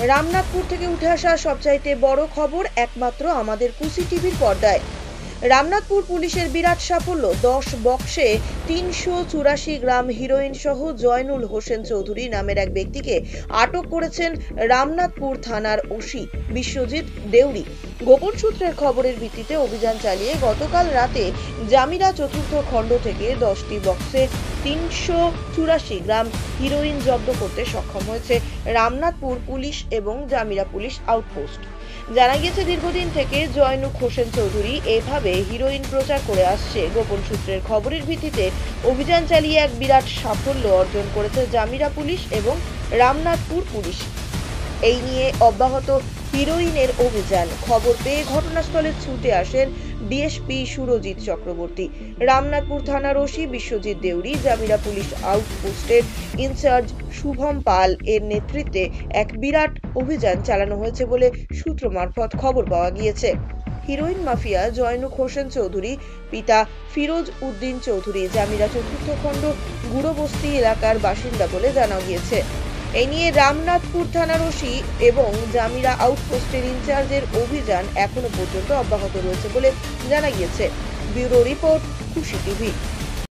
রামনাথপুর থেকে উঠে আসা সবচাইতে বড় খবর একমাত্র আমাদের কুসি টিভির পর্দায়। রামনাথপুর পুলিশের বিরাট সাফল্য, 10 বক্সে 384 গ্রাম হিরোইন সহ জয়নুল হোসেন চৌধুরী নামের এক ব্যক্তিকে আটক করেছেন রামনাথপুর থানার ওসি বিশ্বজিৎ দেউরি। গোপন সূত্রের খবরের ভিত্তিতে অভিযান চালিয়ে গতকাল রাতে জামিরা চতুর্থ খণ্ড থেকে 10টি বক্সে 384 গ্রাম হিরোইন জব্দ করতে সক্ষম হয়েছে রামনাথপুর পুলিশ এবং জামিরা পুলিশ আউটপোস্ট। জানা গিয়েছে, দীর্ঘদিন থেকে জয়নুল হোসেন চৌধুরী এভাবে হিরোইন প্রচার করে আসছে। গোপন সূত্রের খবরের ভিত্তিতে অভিযান চালিয়ে এক বিরাট সাফল্য অর্জন করেছে জামিরা পুলিশ এবং রামনাথপুর পুলিশ। এই নিয়ে অব্যাহত হিরোইনের অভিযান। খবর পেয়ে ঘটনাস্থলে ছুটে আসেন ডিএসপি সুরজিৎ চক্রবর্তী, রামনাথপুর থানার ওসি বিশ্বজিৎ দেউরি, জামিরা পুলিশ আউটপোস্টের ইনচার্জ শুভম পাল এর নেতৃত্বে এক বিরাট অভিযান চালানো হয়েছে বলে সূত্র মারফত খবর পাওয়া গিয়েছে। হিরোইন মাফিয়া জয়নুল হোসেন চৌধুরী পিতা ফিরোজ উদ্দিন চৌধুরী জামিরা চতুর্থ খণ্ড গুড়োবস্তি এলাকার বাসিন্দা বলে জানা গিয়েছে। এই নিয়ে রামনাথপুর থানার ওসি এবং জামিরা আউটপোস্টের ইনচার্জের অভিযান এখনো পর্যন্ত অব্যাহত রয়েছে বলে জানা গিয়েছে। ব্যুরো রিপোর্ট, খুশি টিভি।